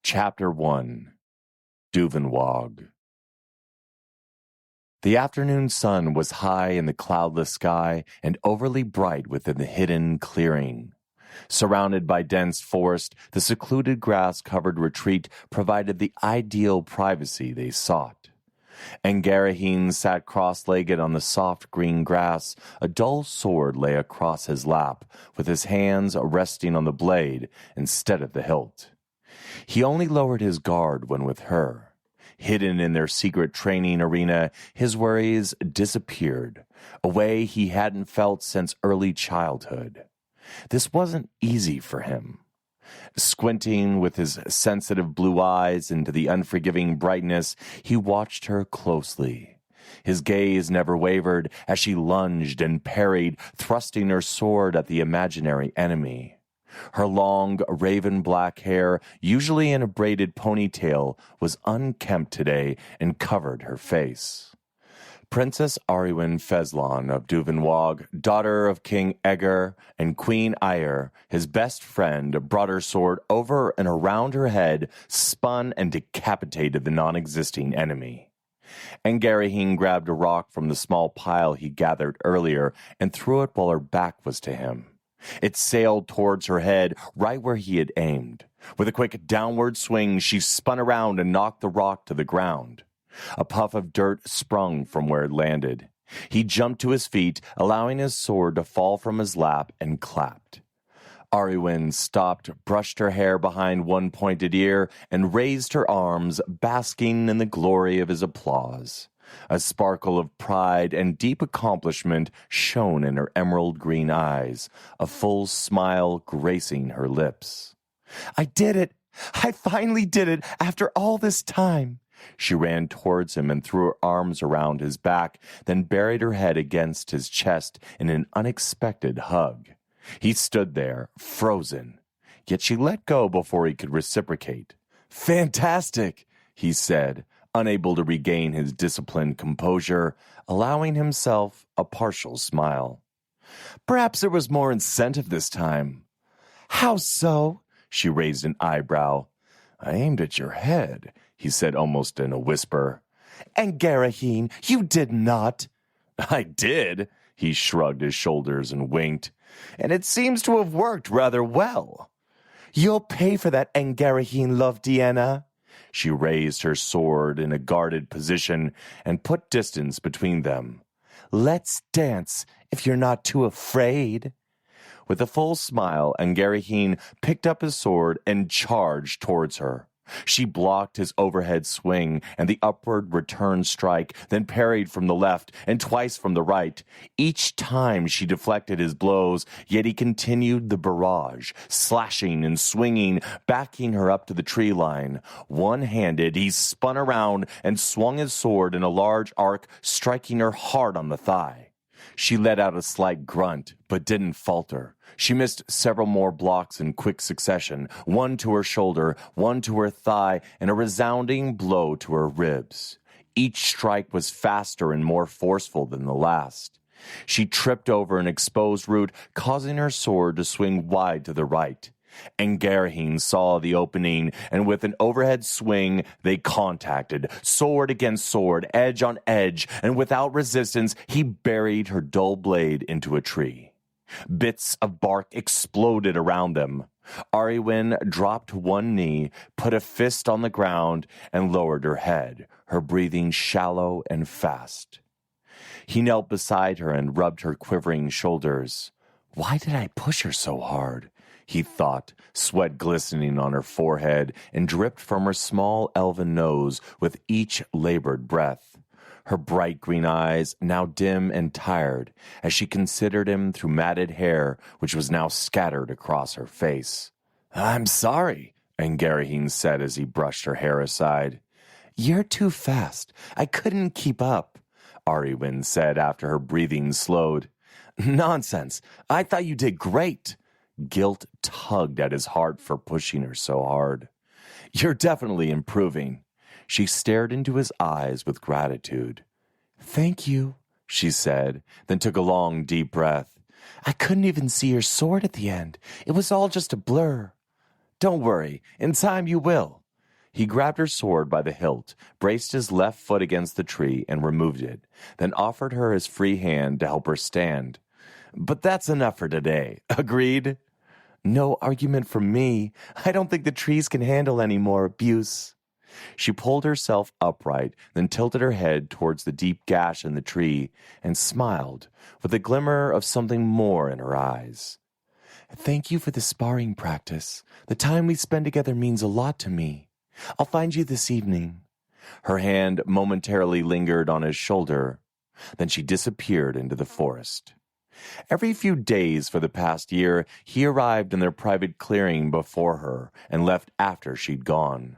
Chapter 1 Duvenwog. The afternoon sun was high in the cloudless sky and overly bright within the hidden clearing. Surrounded by dense forest, the secluded grass-covered retreat provided the ideal privacy they sought. Engerahin sat cross-legged on the soft green grass. A dull sword lay across his lap, with his hands resting on the blade instead of the hilt. He only lowered his guard when with her. Hidden in their secret training arena, his worries disappeared, a way he hadn't felt since early childhood. This wasn't easy for him. Squinting with his sensitive blue eyes into the unforgiving brightness, he watched her closely. His gaze never wavered as she lunged and parried, thrusting her sword at the imaginary enemy. Her long, raven-black hair, usually in a braided ponytail, was unkempt today and covered her face. Princess Arywin of Duvenwog, daughter of King Eger and Queen Eir, his best friend, brought her sword over and around her head, spun and decapitated the non-existing enemy. Engerahin grabbed a rock from the small pile he gathered earlier and threw it while her back was to him. It sailed towards her head, right where he had aimed. With a quick downward swing, she spun around and knocked the rock to the ground. A puff of dirt sprung from where it landed. He jumped to his feet, allowing his sword to fall from his lap, and clapped. Arywin stopped, brushed her hair behind one pointed ear, and raised her arms, basking in the glory of his applause. A sparkle of pride and deep accomplishment shone in her emerald green eyes, a full smile gracing her lips. "I did it! I finally did it after all this time!" She ran towards him and threw her arms around his back, then buried her head against his chest in an unexpected hug. He stood there, frozen, yet she let go before he could reciprocate. "Fantastic!" he said, unable to regain his disciplined composure, allowing himself a partial smile. "Perhaps there was more incentive this time." "How so?" She raised an eyebrow. "I aimed at your head," he said almost in a whisper. "Engerahin, you did not." "I did," he shrugged his shoulders and winked. "And it seems to have worked rather well." "You'll pay for that, Engerahin Lovdiena." She raised her sword in a guarded position and put distance between them. "Let's dance, if you're not too afraid." With a full smile, Engerahin picked up his sword and charged towards her. She blocked his overhead swing and the upward return strike, then parried from the left and twice from the right. Each time she deflected his blows, yet he continued the barrage, slashing and swinging, backing her up to the tree line. One-handed, he spun around and swung his sword in a large arc, striking her hard on the thigh. She let out a slight grunt, but didn't falter. She missed several more blocks in quick succession, one to her shoulder, one to her thigh, and a resounding blow to her ribs. Each strike was faster and more forceful than the last. She tripped over an exposed root, causing her sword to swing wide to the right. Engerahin saw the opening, and with an overhead swing, they contacted, sword against sword, edge on edge, and without resistance, he buried her dull blade into a tree. Bits of bark exploded around them. Arywin dropped one knee, put a fist on the ground, and lowered her head, her breathing shallow and fast. He knelt beside her and rubbed her quivering shoulders. "Why did I push her so hard?" he thought, sweat glistening on her forehead and dripped from her small elven nose with each labored breath. Her bright green eyes now dim and tired as she considered him through matted hair which was now scattered across her face. "I'm sorry," Engerahin said as he brushed her hair aside. "You're too fast. I couldn't keep up," Arywin said after her breathing slowed. "Nonsense. I thought you did great." Guilt tugged at his heart for pushing her so hard. "You're definitely improving." She stared into his eyes with gratitude. "Thank you," she said, then took a long, deep breath. "I couldn't even see your sword at the end. It was all just a blur." "Don't worry. In time you will." He grabbed her sword by the hilt, braced his left foot against the tree, and removed it, then offered her his free hand to help her stand. "But that's enough for today. Agreed?" "No argument from me. I don't think the trees can handle any more abuse." She pulled herself upright, then tilted her head towards the deep gash in the tree, and smiled, with a glimmer of something more in her eyes. "Thank you for the sparring practice. The time we spend together means a lot to me. I'll find you this evening." Her hand momentarily lingered on his shoulder. Then she disappeared into the forest. Every few days for the past year, he arrived in their private clearing before her and left after she'd gone.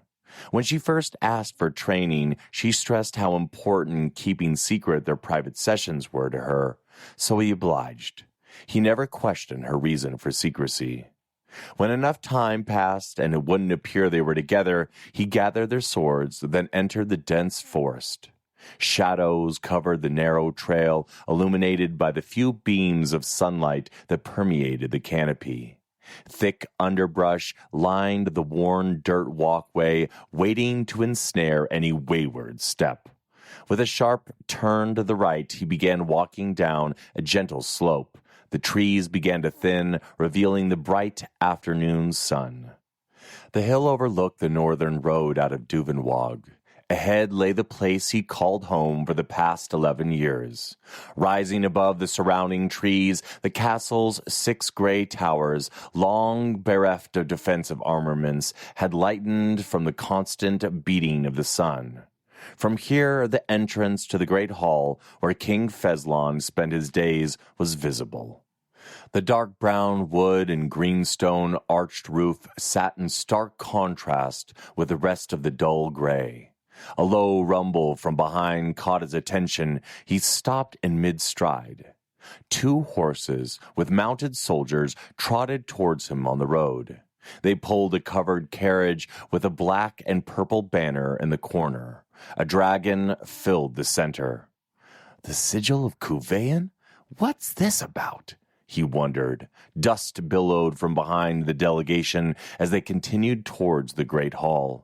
When she first asked for training, she stressed how important keeping secret their private sessions were to her, so he obliged. He never questioned her reason for secrecy. When enough time passed and it wouldn't appear they were together, he gathered their swords, then entered the dense forest. Shadows covered the narrow trail, illuminated by the few beams of sunlight that permeated the canopy. Thick underbrush lined the worn dirt walkway, waiting to ensnare any wayward step. With a sharp turn to the right, he began walking down a gentle slope. The trees began to thin, revealing the bright afternoon sun. The hill overlooked the northern road out of Duvenwog. Ahead lay the place he called home for the past 11 years. Rising above the surrounding trees, the castle's 6 gray towers, long bereft of defensive armaments, had lightened from the constant beating of the sun. From here, the entrance to the great hall where King Fezlon spent his days was visible. The dark brown wood and greenstone arched roof sat in stark contrast with the rest of the dull gray. A low rumble from behind caught his attention. He stopped in mid-stride. 2 horses with mounted soldiers trotted towards him on the road. They pulled a covered carriage with a black and purple banner in the corner. A dragon filled the center. "The sigil of Cuvain? What's this about?" he wondered. Dust billowed from behind the delegation as they continued towards the great hall.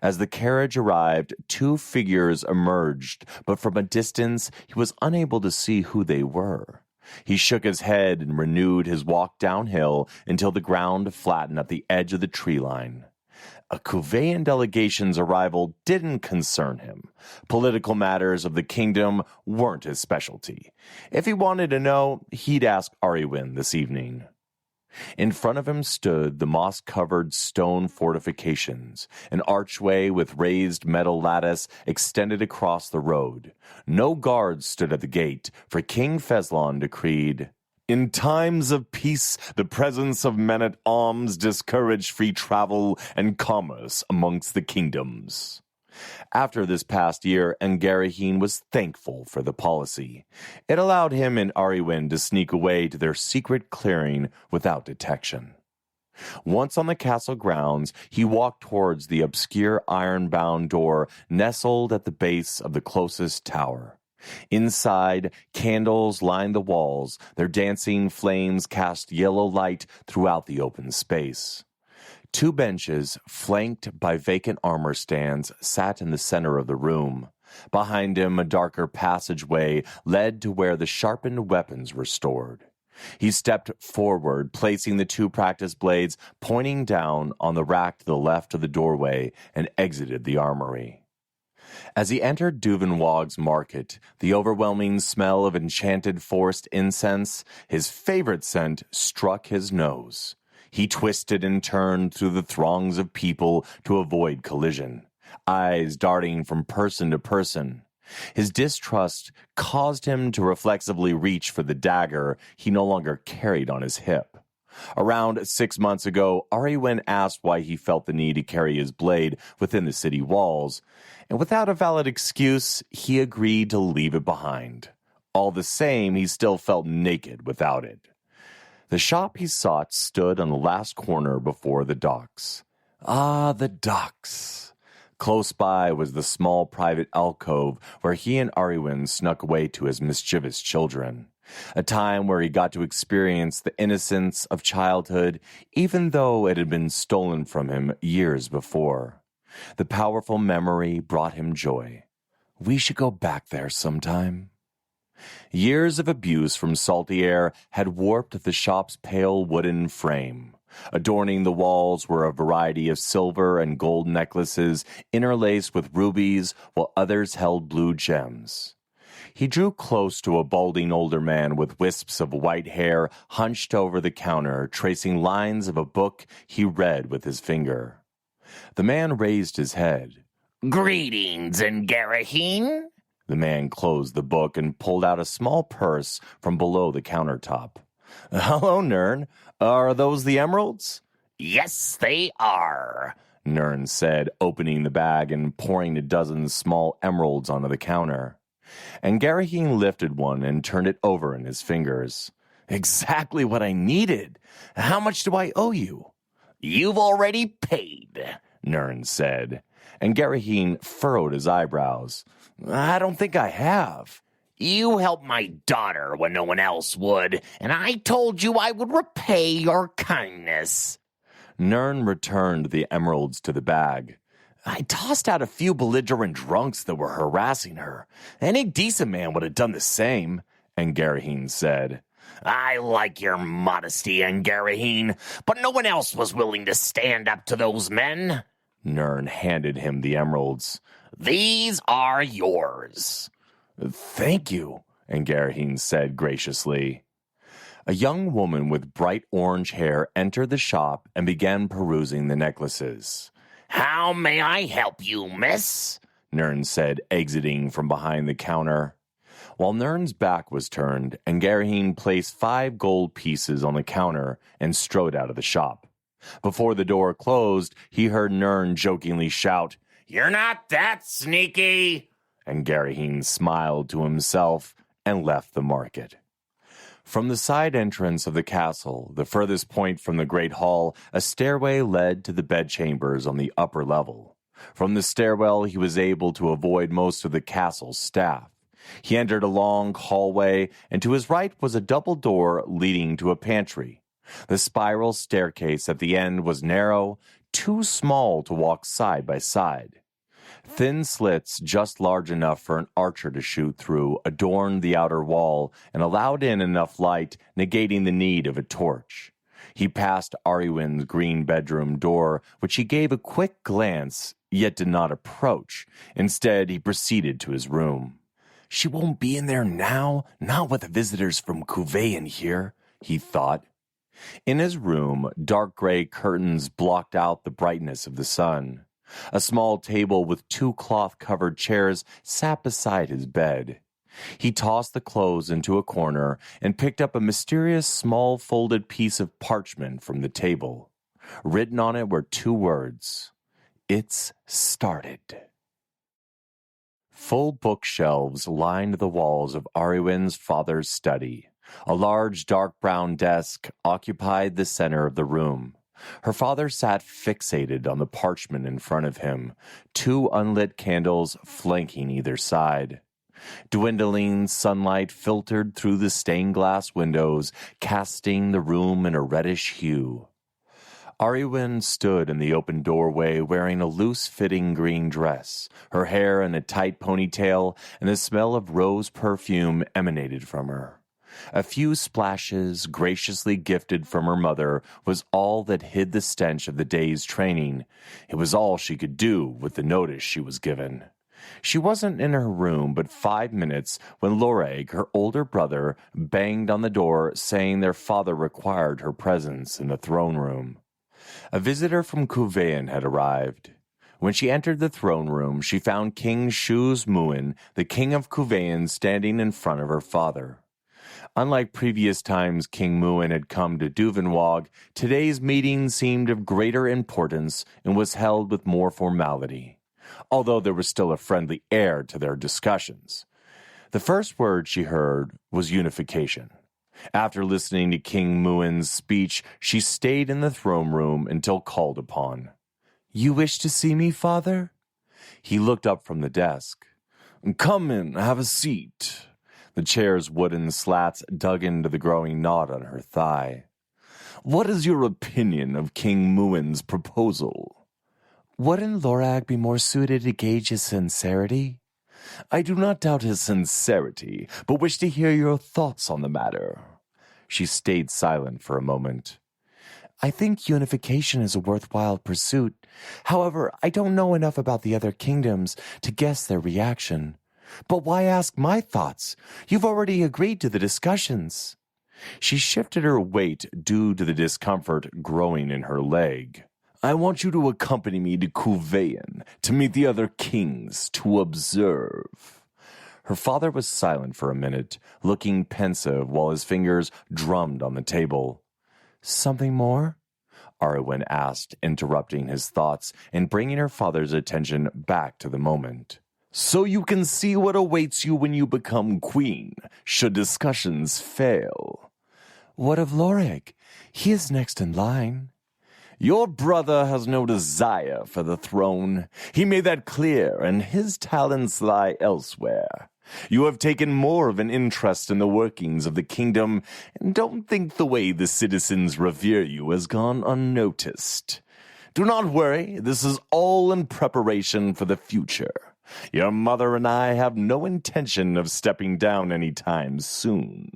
As the carriage arrived, 2 figures emerged, but from a distance he was unable to see who they were. He shook his head and renewed his walk downhill until the ground flattened at the edge of the tree line. A Cuvain delegation's arrival didn't concern him. Political matters of the kingdom weren't his specialty. If he wanted to know, he'd ask Arywin this evening. In front of him stood the moss-covered stone fortifications. An archway with raised metal lattice extended across the road. No guards stood at the gate, for King Fezlon decreed, "In times of peace, the presence of men-at-arms discourage free travel and commerce amongst the kingdoms." After this past year, Engerahin was thankful for the policy. It allowed him and Arywin to sneak away to their secret clearing without detection. Once on the castle grounds, he walked towards the obscure iron-bound door nestled at the base of the closest tower. Inside, candles lined the walls. Their dancing flames cast yellow light throughout the open space. 2 benches, flanked by vacant armor stands, sat in the center of the room. Behind him, a darker passageway led to where the sharpened weapons were stored. He stepped forward, placing the 2 practice blades pointing down on the rack to the left of the doorway, and exited the armory. As he entered Duvenwog's market, the overwhelming smell of enchanted forest incense, his favorite scent, struck his nose. He twisted and turned through the throngs of people to avoid collision, eyes darting from person to person. His distrust caused him to reflexively reach for the dagger he no longer carried on his hip. Around 6 months ago, Arywin asked why he felt the need to carry his blade within the city walls, and without a valid excuse, he agreed to leave it behind. All the same, he still felt naked without it. The shop he sought stood on the last corner before the docks. Ah, the docks! Close by was the small private alcove where he and Arywin snuck away to his mischievous children. A time where he got to experience the innocence of childhood, even though it had been stolen from him years before. The powerful memory brought him joy. We should go back there sometime. Years of abuse from salty air had warped the shop's pale wooden frame. Adorning the walls were a variety of silver and gold necklaces interlaced with rubies, while others held blue gems. He drew close to a balding older man with wisps of white hair hunched over the counter, tracing lines of a book he read with his finger. The man raised his head. "Greetings, Engerahin." The man closed the book and pulled out a small purse from below the countertop. "Hello, Nern. Are those the emeralds?" "Yes, they are," Nern said, opening the bag and pouring a dozen small emeralds onto the counter. Engerahin lifted one and turned it over in his fingers. "Exactly what I needed. How much do I owe you?" "You've already paid," Nern said. Engerahin furrowed his eyebrows. "I don't think I have." "You helped my daughter when no one else would, and I told you I would repay your kindness." Nern returned the emeralds to the bag. "I tossed out a few belligerent drunks that were harassing her. Any decent man would have done the same," Engerahin said. "I like your modesty, Engerahin, but no one else was willing to stand up to those men." Nern handed him the emeralds. "These are yours." "Thank you," Engerahin said graciously. A young woman with bright orange hair entered the shop and began perusing the necklaces. "How may I help you, miss?" Nern said, exiting from behind the counter. While Nern's back was turned, Engerahin placed 5 gold pieces on the counter and strode out of the shop. Before the door closed, he heard Nern jokingly shout, "You're not that sneaky." Engerahin smiled to himself and left the market. From the side entrance of the castle, the furthest point from the great hall, a stairway led to the bedchambers on the upper level. From the stairwell, he was able to avoid most of the castle's staff. He entered a long hallway, and to his right was a double door leading to a pantry. The spiral staircase at the end was narrow, too small to walk side by side. Thin slits just large enough for an archer to shoot through adorned the outer wall and allowed in enough light, negating the need of a torch. He passed Arywin's green bedroom door, which he gave a quick glance, yet did not approach. Instead, he proceeded to his room. "She won't be in there now, not with the visitors from Couvain here," he thought. In his room, dark gray curtains blocked out the brightness of the sun. A small table with 2 cloth-covered chairs sat beside his bed. He tossed the clothes into a corner and picked up a mysterious small folded piece of parchment from the table. Written on it were 2 words. "It's started." Full bookshelves lined the walls of Arywin's father's study. A large dark brown desk occupied the center of the room. Her father sat fixated on the parchment in front of him, 2 unlit candles flanking either side. Dwindling sunlight filtered through the stained glass windows, casting the room in a reddish hue. Arywin stood in the open doorway wearing a loose-fitting green dress. Her hair in a tight ponytail, and the smell of rose perfume emanated from her. A few splashes, graciously gifted from her mother, was all that hid the stench of the day's training. It was all she could do with the notice she was given. She wasn't in her room but 5 minutes when Loreg, her older brother, banged on the door saying their father required her presence in the throne room. A visitor from Couvain had arrived. When she entered the throne room, she found King Shuz Muin, the king of Couvain, standing in front of her father. Unlike previous times King Muin had come to Duvenwag, today's meeting seemed of greater importance and was held with more formality, although there was still a friendly air to their discussions. The first word she heard was unification. After listening to King Muin's speech, she stayed in the throne room until called upon. "You wish to see me, father?" He looked up from the desk. "Come in, have a seat." The chair's wooden slats dug into the growing knot on her thigh. "What is your opinion of King Muin's proposal?" Wouldn't Lorag be more suited to gauge his sincerity? I do not doubt his sincerity, but wish to hear your thoughts on the matter. She stayed silent for a moment. I think unification is a worthwhile pursuit. However, I don't know enough about the other kingdoms to guess their reaction. But why ask my thoughts? You've already agreed to the discussions. She shifted her weight due to the discomfort growing in her leg. I want you to accompany me to Couvain to meet the other kings, to observe. Her father was silent for a minute, looking pensive while his fingers drummed on the table. Something more? Arywin asked, interrupting his thoughts and bringing her father's attention back to the moment. So you can see what awaits you when you become queen, should discussions fail. What of Lorig? He is next in line. Your brother has no desire for the throne. He made that clear, and his talents lie elsewhere. You have taken more of an interest in the workings of the kingdom, and don't think the way the citizens revere you has gone unnoticed. Do not worry, this is all in preparation for the future. Your mother and I have no intention of stepping down any time soon.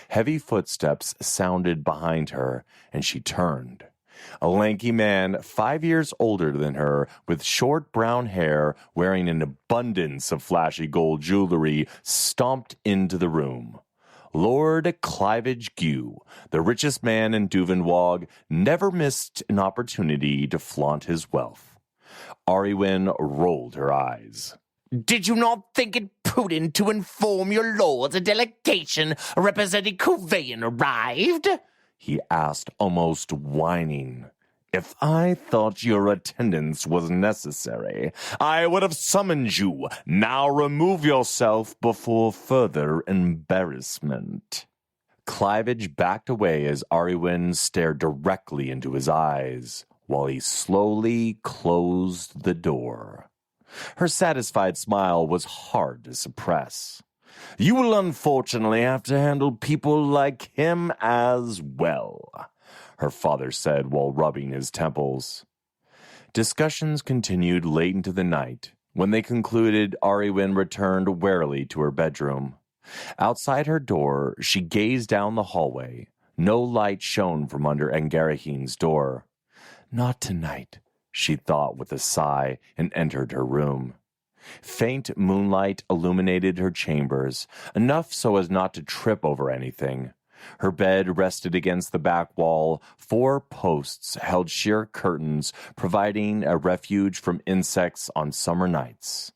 Heavy footsteps sounded behind her, and she turned. A lanky man, 5 years older than her, with short brown hair, wearing an abundance of flashy gold jewelry, stomped into the room. Lord Clivage Gew, the richest man in Duvenwog, never missed an opportunity to flaunt his wealth. Arywin rolled her eyes. Did you not think it prudent to inform your lords a delegation representing Couvain arrived? He asked, almost whining. If I thought your attendance was necessary, I would have summoned you. Now remove yourself before further embarrassment. Clivage backed away as Arywin stared directly into his eyes, while he slowly closed the door. Her satisfied smile was hard to suppress. You will unfortunately have to handle people like him as well, her father said while rubbing his temples. Discussions continued late into the night. When they concluded, Arywin returned warily to her bedroom. Outside her door, she gazed down the hallway. No light shone from under Engerahin's door. Not tonight, she thought with a sigh, and entered her room. Faint moonlight illuminated her chambers, enough so as not to trip over anything. Her bed rested against the back wall. 4 posts held sheer curtains, providing a refuge from insects on summer nights.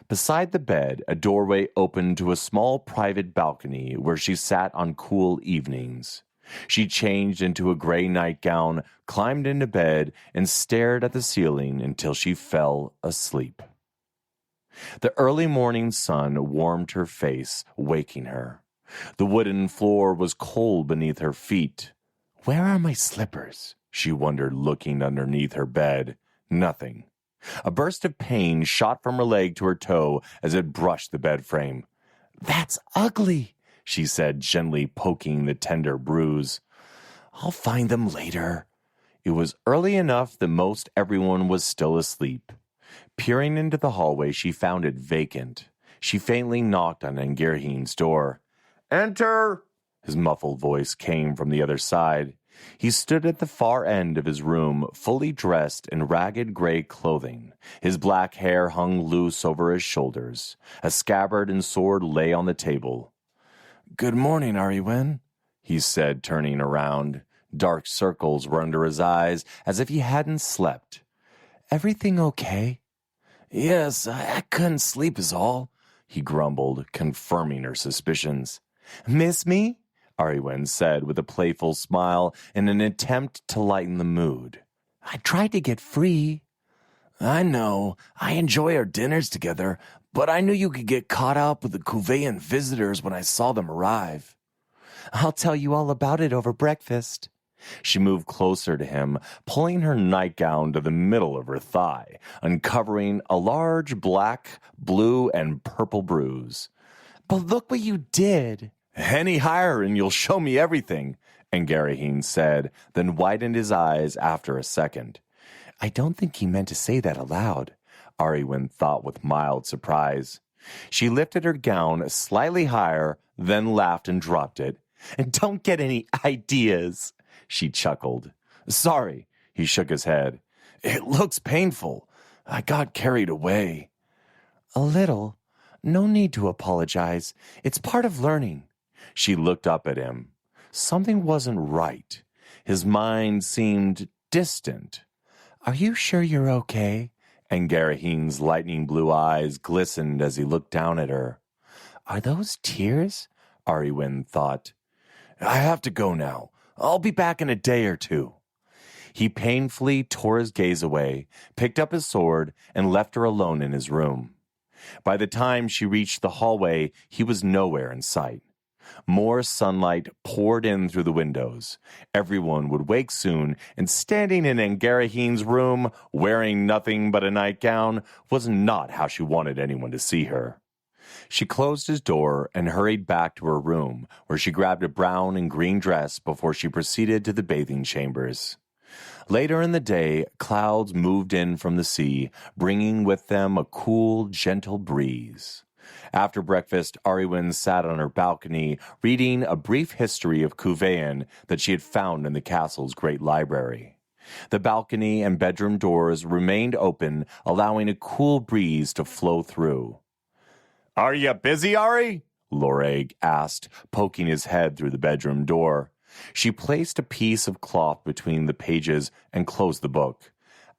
Beside the bed, a doorway opened to a small private balcony where she sat on cool evenings. She changed into a gray nightgown, climbed into bed, and stared at the ceiling until she fell asleep. The early morning sun warmed her face, waking her. The wooden floor was cold beneath her feet. Where are my slippers? She wondered, looking underneath her bed. Nothing. A burst of pain shot from her leg to her toe as it brushed the bed frame. That's ugly, she said, gently poking the tender bruise. I'll find them later. It was early enough that most everyone was still asleep. Peering into the hallway, she found it vacant. She faintly knocked on Engerahin's door. Enter! His muffled voice came from the other side. He stood at the far end of his room, fully dressed in ragged gray clothing. His black hair hung loose over his shoulders. A scabbard and sword lay on the table. Good morning, Arywin, he said, turning around. Dark circles were under his eyes, as if he hadn't slept. Everything okay? Yes, I couldn't sleep is all, he grumbled, confirming her suspicions. Miss me? Arywin said with a playful smile in an attempt to lighten the mood. I tried to get free. I know. I enjoy our dinners together, but I knew you could get caught up with the Couvain visitors when I saw them arrive. I'll tell you all about it over breakfast. She moved closer to him, pulling her nightgown to the middle of her thigh, uncovering a large black, blue, and purple bruise. But look what you did. Any higher and you'll show me everything, Engerahin said, then widened his eyes after a second. I don't think he meant to say that aloud, Arywin thought with mild surprise. She lifted her gown slightly higher, then laughed and dropped it. And don't get any ideas, she chuckled. Sorry, he shook his head. It looks painful. I got carried away. A little. No need to apologize. It's part of learning. She looked up at him. Something wasn't right. His mind seemed distant. Are you sure you're okay? Engerahin's lightning blue eyes glistened as he looked down at her. Are those tears? Arywin thought. I have to go now. I'll be back in a day or two. He painfully tore his gaze away, picked up his sword, and left her alone in his room. By the time she reached the hallway, he was nowhere in sight. More sunlight poured in through the windows. Everyone would wake soon, and standing in Engerahin's room, wearing nothing but a nightgown, was not how she wanted anyone to see her. She closed his door and hurried back to her room, where she grabbed a brown and green dress before she proceeded to the bathing chambers. Later in the day, clouds moved in from the sea, bringing with them a cool, gentle breeze. After breakfast, Arywin sat on her balcony, reading a brief history of Cuvain that she had found in the castle's great library. The balcony and bedroom doors remained open, allowing a cool breeze to flow through. Are you busy, Ari? Loreg asked, poking his head through the bedroom door. She placed a piece of cloth between the pages and closed the book.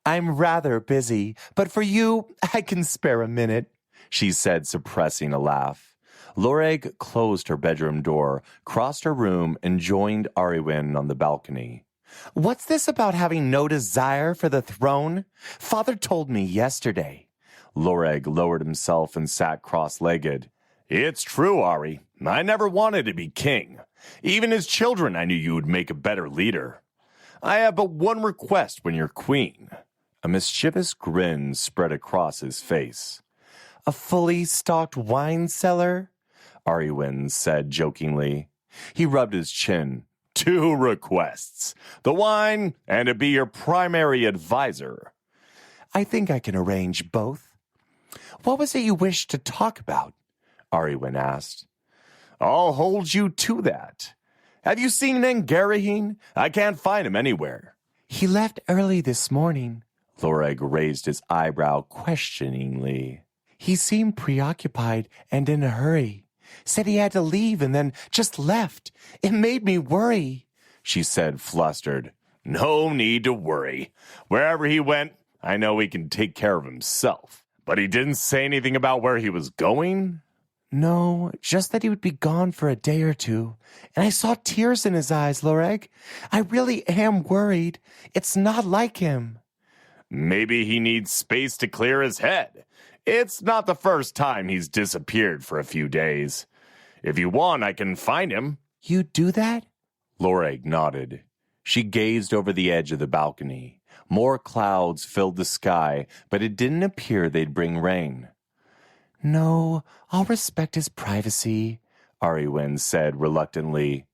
I'm rather busy, but for you, I can spare a minute, she said, suppressing a laugh. Loreg closed her bedroom door, crossed her room, and joined Arywin on the balcony. What's this about having no desire for the throne? Father told me yesterday. Loreg lowered himself and sat cross-legged. It's true, Ari. I never wanted to be king. Even as children, I knew you would make a better leader. I have but one request when you're queen. A mischievous grin spread across his face. A fully stocked wine cellar? Arywin said jokingly. He rubbed his chin. 2 requests. The wine and to be your primary advisor. I think I can arrange both. What was it you wished to talk about? Arywin asked. I'll hold you to that. Have you seen Engerahin? I can't find him anywhere. He left early this morning. Loreg raised his eyebrow questioningly. He seemed preoccupied and in a hurry. Said he had to leave and then just left. It made me worry, she said, flustered. No need to worry. Wherever he went, I know he can take care of himself. But he didn't say anything about where he was going? No, just that he would be gone for a day or two. And I saw tears in his eyes, Loreg. I really am worried. It's not like him. Maybe he needs space to clear his head. It's not the first time he's disappeared for a few days. If you want, I can find him. You do that? Loreg nodded. She gazed over the edge of the balcony. More clouds filled the sky, but it didn't appear they'd bring rain. No, I'll respect his privacy, Arywin said reluctantly.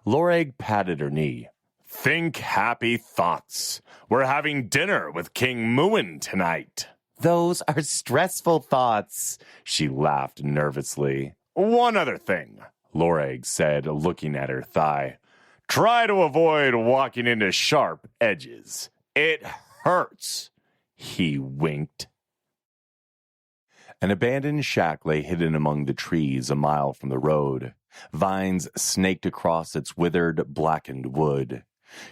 Loreg patted her knee. Think happy thoughts. We're having dinner with King Muin tonight. Those are stressful thoughts, she laughed nervously. One other thing, Loreg said, looking at her thigh. Try to avoid walking into sharp edges. It hurts. He winked. An abandoned shack lay hidden among the trees a mile from the road. Vines snaked across its withered, blackened wood.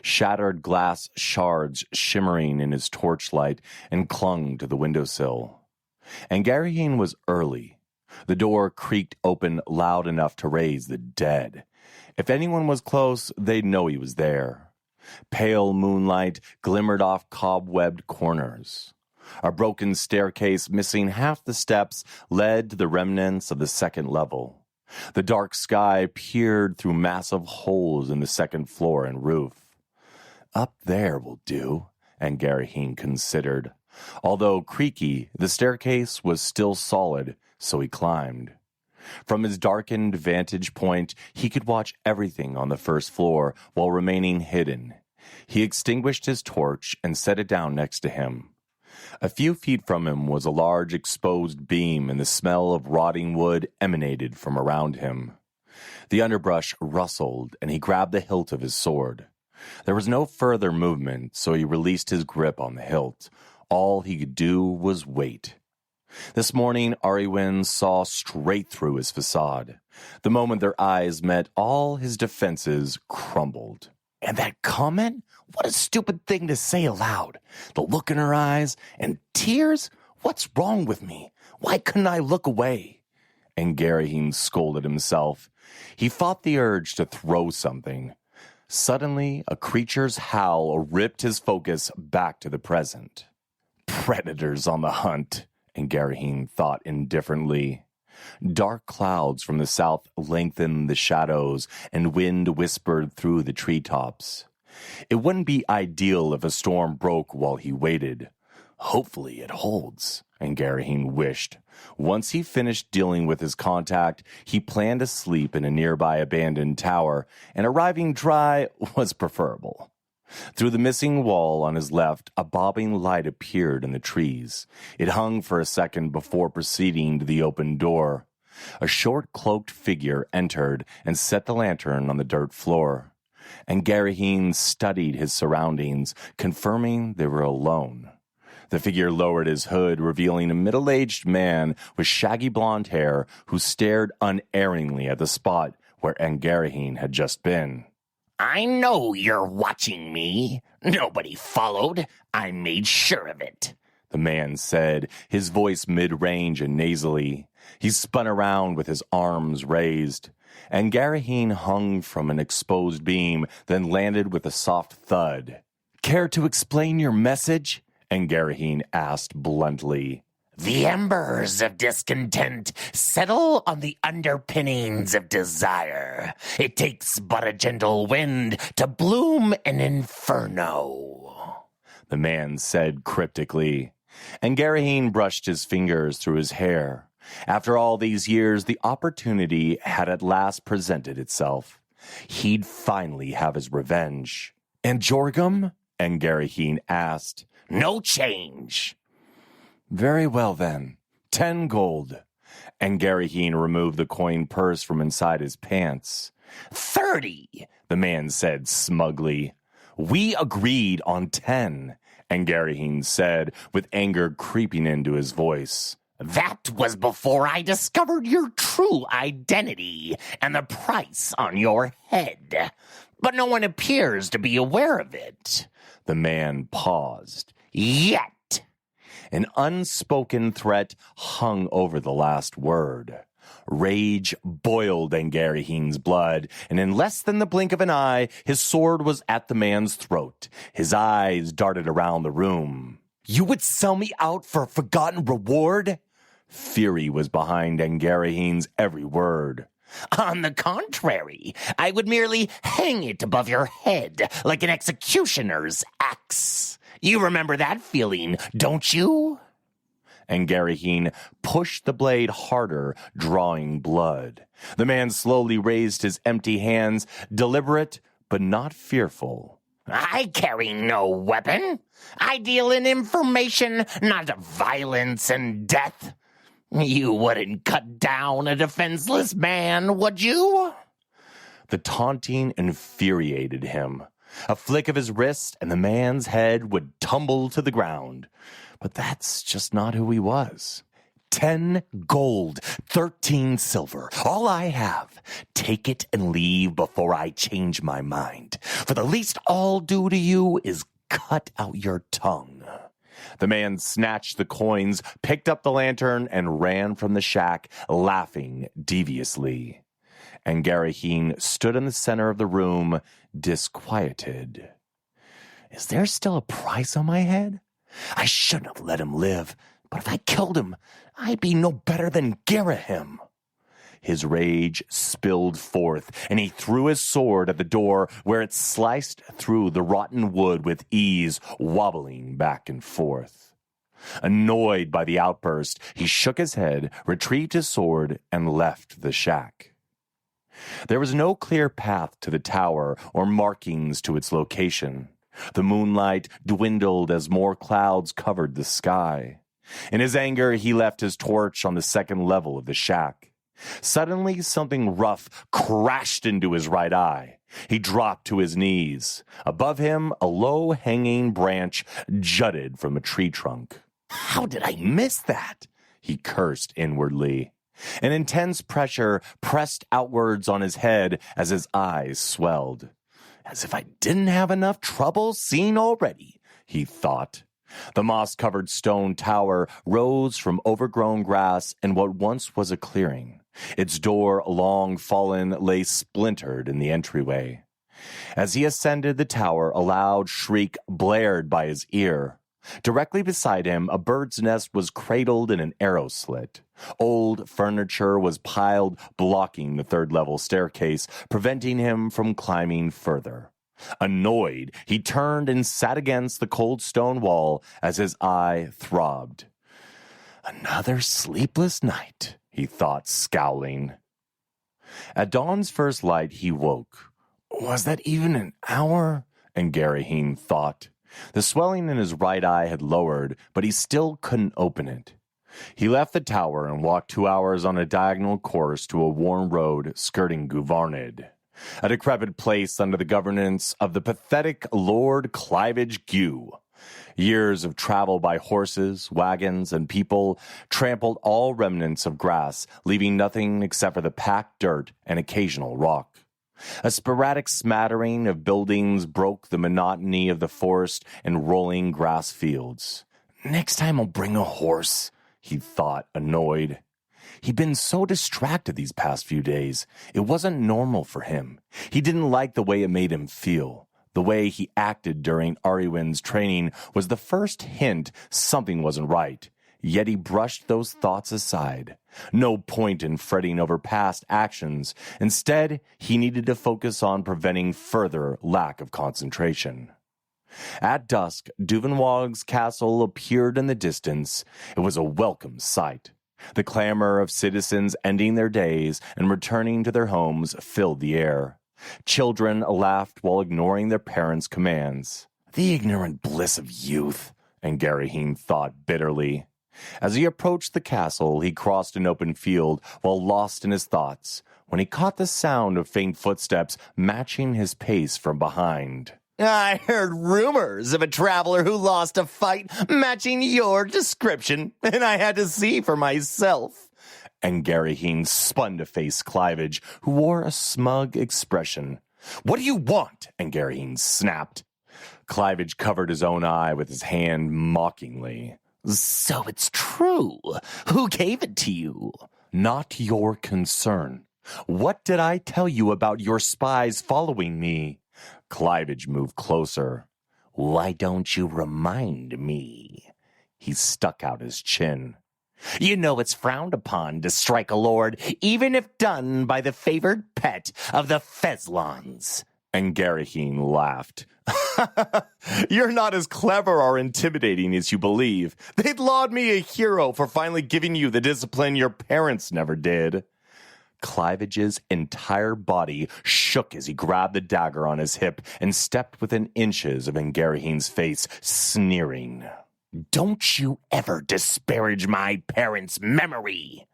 Shattered glass shards shimmering in his torchlight and clung to the windowsill. Engerahin was early. The door creaked open loud enough to raise the dead. If anyone was close, they'd know he was there. Pale moonlight glimmered off cobwebbed corners. A broken staircase missing half the steps led to the remnants of the second level. The dark sky peered through massive holes in the second floor and roof. Up there will do, Engerahin considered. Although creaky, the staircase was still solid, so he climbed. From his darkened vantage point, he could watch everything on the first floor while remaining hidden. He extinguished his torch and set it down next to him. A few feet from him was a large exposed beam, and the smell of rotting wood emanated from around him. The underbrush rustled, and he grabbed the hilt of his sword. There was no further movement, so he released his grip on the hilt. All he could do was wait. This morning, Arywin saw straight through his facade. The moment their eyes met, all his defenses crumbled. And that comment? What a stupid thing to say aloud. The look in her eyes and tears? What's wrong with me? Why couldn't I look away? Engerahin scolded himself. He fought the urge to throw something. Suddenly, a creature's howl ripped his focus back to the present. Predators on the hunt, Engerahin thought indifferently. Dark clouds from the south lengthened the shadows, and wind whispered through the treetops. It wouldn't be ideal if a storm broke while he waited. Hopefully it holds, Engerahin wished. Once he finished dealing with his contact, he planned to sleep in a nearby abandoned tower, and arriving dry was preferable. Through the missing wall on his left, a bobbing light appeared in the trees. It hung for a second before proceeding to the open door. A short cloaked figure entered and set the lantern on the dirt floor. Engerahin studied his surroundings, confirming they were alone. The figure lowered his hood, revealing a middle-aged man with shaggy blonde hair who stared unerringly at the spot where Engerahin had just been. I know you're watching me. Nobody followed. I made sure of it, the man said, his voice mid-range and nasally. He spun around with his arms raised. Engerahin hung from an exposed beam, then landed with a soft thud. Care to explain your message? Engerahin asked bluntly. The embers of discontent settle on the underpinnings of desire. It takes but a gentle wind to bloom an inferno, the man said cryptically. Engerahin brushed his fingers through his hair. After all these years, the opportunity had at last presented itself. He'd finally have his revenge. And Jorgum? Engerahin asked. No change. Very well, then. 10 gold. Engerahin removed the coin purse from inside his pants. 30, the man said smugly. We agreed on 10, Engerahin said, with anger creeping into his voice. That was before I discovered your true identity and the price on your head. But no one appears to be aware of it. The man paused. Yet. An unspoken threat hung over the last word. Rage boiled Engerahin's blood, and in less than the blink of an eye, his sword was at the man's throat. His eyes darted around the room. You would sell me out for a forgotten reward? Fury was behind Engerahin's every word. On the contrary, I would merely hang it above your head like an executioner's axe. You remember that feeling, don't you? Engerahin pushed the blade harder, drawing blood. The man slowly raised his empty hands, deliberate but not fearful. I carry no weapon. I deal in information, not violence and death. You wouldn't cut down a defenseless man, would you? The taunting infuriated him. A flick of his wrist and the man's head would tumble to the ground. But that's just not who he was. 10 gold, 13 silver, all I have. Take it and leave before I change my mind. For the least I'll do to you is cut out your tongue. The man snatched the coins, picked up the lantern, and ran from the shack, laughing deviously. Engerahin stood in the center of the room, disquieted. Is there still a price on my head? I shouldn't have let him live, but if I killed him, I'd be no better than Gerahim. His rage spilled forth, and he threw his sword at the door, where it sliced through the rotten wood with ease, wobbling back and forth. Annoyed by the outburst, he shook his head, retrieved his sword, and left the shack. There was no clear path to the tower or markings to its location. The moonlight dwindled as more clouds covered the sky. In his anger, he left his torch on the second level of the shack. Suddenly, something rough crashed into his right eye. He dropped to his knees. Above him, a low-hanging branch jutted from a tree trunk. "How did I miss that?" he cursed inwardly. An intense pressure pressed outwards on his head as his eyes swelled. "As if I didn't have enough trouble seen already," he thought. The moss-covered stone tower rose from overgrown grass in what once was a clearing. Its door, long fallen, lay splintered in the entryway. As he ascended the tower, a loud shriek blared by his ear. Directly beside him, a bird's nest was cradled in an arrow slit. Old furniture was piled, blocking the third-level staircase, preventing him from climbing further. Annoyed, he turned and sat against the cold stone wall as his eye throbbed. "Another sleepless night," he thought, scowling. At dawn's first light, he woke. Was that even an hour? Engerahin thought. The swelling in his right eye had lowered, but he still couldn't open it. He left the tower and walked 2 hours on a diagonal course to a worn road skirting Guvarnid, a decrepit place under the governance of the pathetic Lord Clivage Gu. Years of travel by horses, wagons, and people trampled all remnants of grass, leaving nothing except for the packed dirt and occasional rock. A sporadic smattering of buildings broke the monotony of the forest and rolling grass fields. "Next time I'll bring a horse," he thought, annoyed. He'd been so distracted these past few days. It wasn't normal for him. He didn't like the way it made him feel. The way he acted during Arywin's training was the first hint something wasn't right. Yet he brushed those thoughts aside. No point in fretting over past actions. Instead, he needed to focus on preventing further lack of concentration. At dusk, Duvenwog's castle appeared in the distance. It was a welcome sight. The clamor of citizens ending their days and returning to their homes filled the air. Children laughed while ignoring their parents' commands. The ignorant bliss of youth, Engerahin thought bitterly. As he approached the castle, he crossed an open field while lost in his thoughts, when he caught the sound of faint footsteps matching his pace from behind. "I heard rumors of a traveler who lost a fight matching your description, and I had to see for myself." Engerahin spun to face Clivage, who wore a smug expression. "What do you want?" Engerahin snapped. Clivage covered his own eye with his hand mockingly. "So it's true. Who gave it to you?" "Not your concern. What did I tell you about your spies following me?" Clivage moved closer. "Why don't you remind me?" He stuck out his chin. "You know it's frowned upon to strike a lord, even if done by the favored pet of the Feslons." Engerahin laughed. "You're not as clever or intimidating as you believe. They'd laud me a hero for finally giving you the discipline your parents never did." Clivage's entire body shook as he grabbed the dagger on his hip and stepped within inches of Engerahin's face, sneering. "Don't you ever disparage my parents' memory."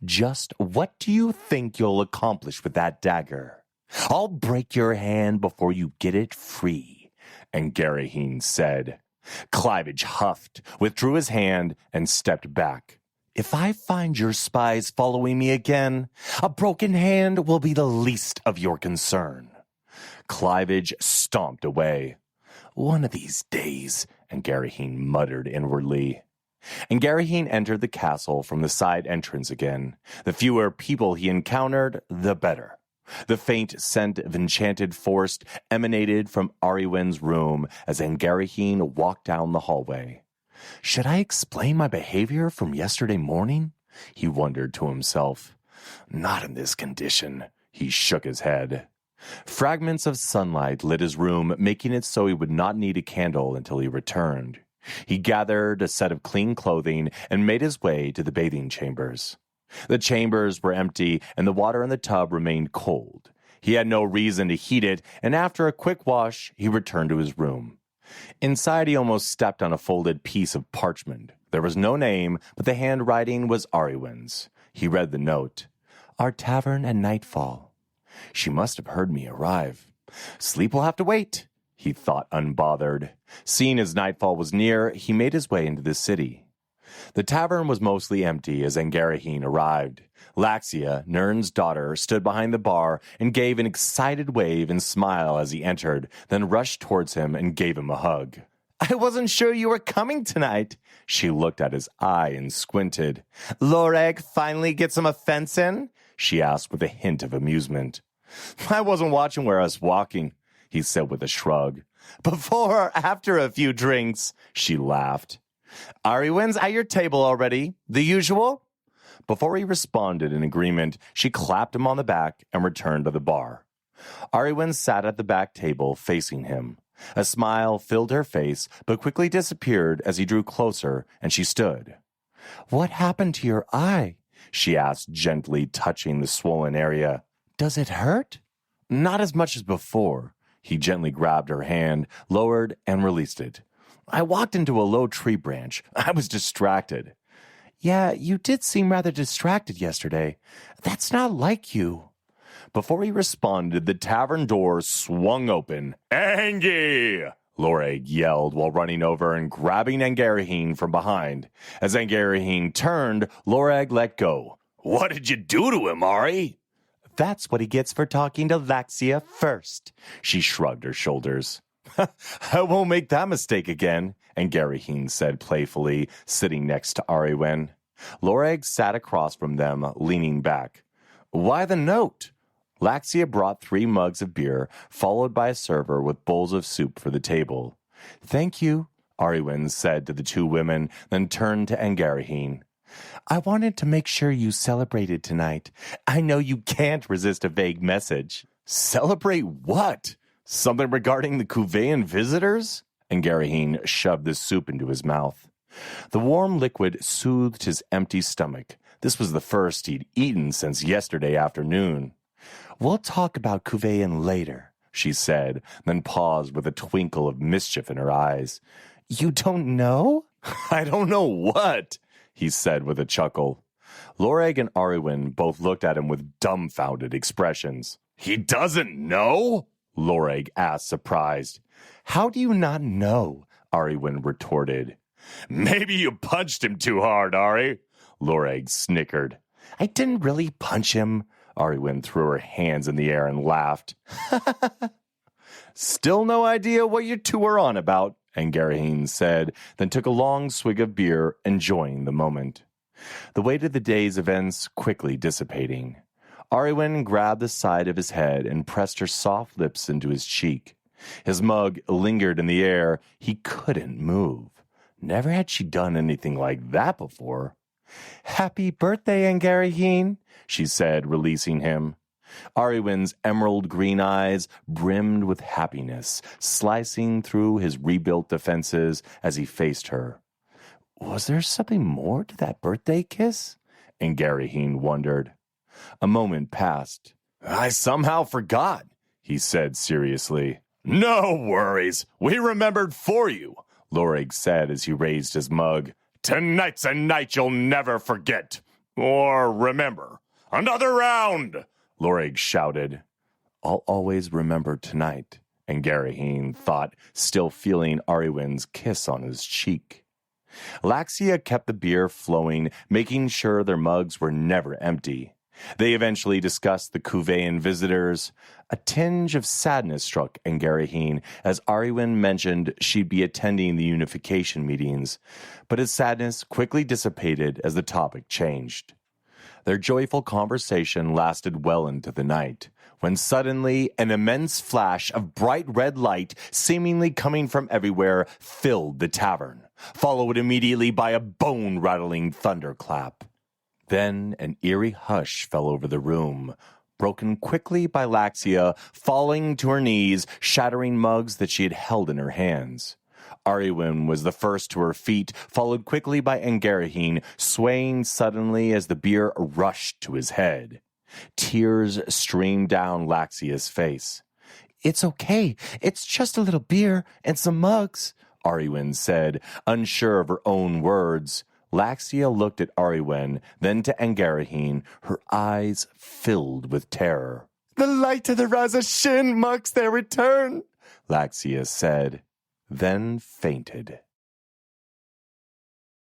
"Just what do you think you'll accomplish with that dagger?" "I'll break your hand before you get it free," Engerahin said. Clivage huffed, withdrew his hand, and stepped back. "If I find your spies following me again, a broken hand will be the least of your concern." Clivage stomped away. "One of these days," Engerahin muttered inwardly. Engerahin entered the castle from the side entrance again. The fewer people he encountered, the better. The faint scent of enchanted forest emanated from Arywin's room as Engerahin walked down the hallway. "Should I explain my behavior from yesterday morning?" he wondered to himself. "Not in this condition." He shook his head. Fragments of sunlight lit his room, making it so he would not need a candle until he returned. He gathered a set of clean clothing and made his way to the bathing chambers. The chambers were empty, and the water in the tub remained cold. He had no reason to heed it, and after a quick wash, he returned to his room. Inside, he almost stepped on a folded piece of parchment. There was no name, but the handwriting was Arywin's. He read the note. Our tavern at nightfall. She must have heard me arrive. Sleep will have to wait, he thought unbothered. Seeing as nightfall was near, he made his way into the city. The tavern was mostly empty as Engerahin arrived. Laxia, Nern's daughter, stood behind the bar and gave an excited wave and smile as he entered, then rushed towards him and gave him a hug. I wasn't sure you were coming tonight. She looked at his eye and squinted. Loreg finally get some offense in? She asked with a hint of amusement. I wasn't watching where I was walking, he said with a shrug. Before or after a few drinks, she laughed. Arywin's at your table already, the usual? Before he responded in agreement, she clapped him on the back and returned to the bar. Arywin sat at the back table facing him. A smile filled her face, but quickly disappeared as he drew closer and she stood. What happened to your eye? She asked, gently touching the swollen area. Does it hurt? Not as much as before. He gently grabbed her hand, lowered, and released it. I walked into a low tree branch. I was distracted. Yeah, you did seem rather distracted yesterday. That's not like you. Before he responded, the tavern door swung open. Angie! Loreg yelled while running over and grabbing Engerahin from behind. As Engerahin turned, Loreg let go. What did you do to him, Ari? That's what he gets for talking to Laxia first. She shrugged her shoulders. I won't make that mistake again, Engerahin said playfully, sitting next to Arywin. Loreg sat across from them, leaning back. Why the note? Laxia brought 3 mugs of beer, followed by a server with bowls of soup for the table. Thank you, Arywin said to the 2 women, then turned to Engerahin. I wanted to make sure you celebrated tonight. I know you can't resist a vague message. Celebrate what? Something regarding the Kuvean visitors? Engerahin shoved the soup into his mouth. The warm liquid soothed his empty stomach. This was the first he'd eaten since yesterday afternoon. We'll talk about Kuvean later, she said, then paused with a twinkle of mischief in her eyes. You don't know? I don't know what, he said with a chuckle. Loreg and Arywin both looked at him with dumbfounded expressions. He doesn't know? Loreg asked, surprised. How do you not know? Arywin retorted. Maybe you punched him too hard, Ari. Loreg snickered. I didn't really punch him. Arywin threw her hands in the air and laughed. Still no idea what you 2 are on about, Engerahin said, then took a long swig of beer, enjoying the moment. The weight of the day's events quickly dissipating. Arywin grabbed the side of his head and pressed her soft lips into his cheek. His mug lingered in the air. He couldn't move. Never had she done anything like that before. Happy birthday, Engerahin, she said, releasing him. Arywin's emerald green eyes brimmed with happiness, slicing through his rebuilt defenses as he faced her. Was there something more to that birthday kiss? Engerahin wondered. A moment passed. I somehow forgot, he said seriously. No worries. We remembered for you, Loreg said as he raised his mug. Tonight's a night you'll never forget. Or remember. Another round, Loreg shouted. I'll always remember tonight, Engerahin thought, still feeling Arywin's kiss on his cheek. Laxia kept the beer flowing, making sure their mugs were never empty. They eventually discussed the Kuvean visitors. A tinge of sadness struck Engerahin as Arywin mentioned she'd be attending the unification meetings, but his sadness quickly dissipated as the topic changed. Their joyful conversation lasted well into the night, when suddenly an immense flash of bright red light, seemingly coming from everywhere, filled the tavern, followed immediately by a bone-rattling thunderclap. Then an eerie hush fell over the room, broken quickly by Laxia falling to her knees, shattering mugs that she had held in her hands. Arywin was the first to her feet, followed quickly by Engerahin, swaying suddenly as the beer rushed to his head. Tears streamed down Laxia's face. "It's okay. It's just a little beer and some mugs," Arywin said, unsure of her own words. Laxia looked at Arywin, then to Engerahin, her eyes filled with terror. "The light of the Raza Shin marks their return," Laxia said, then fainted.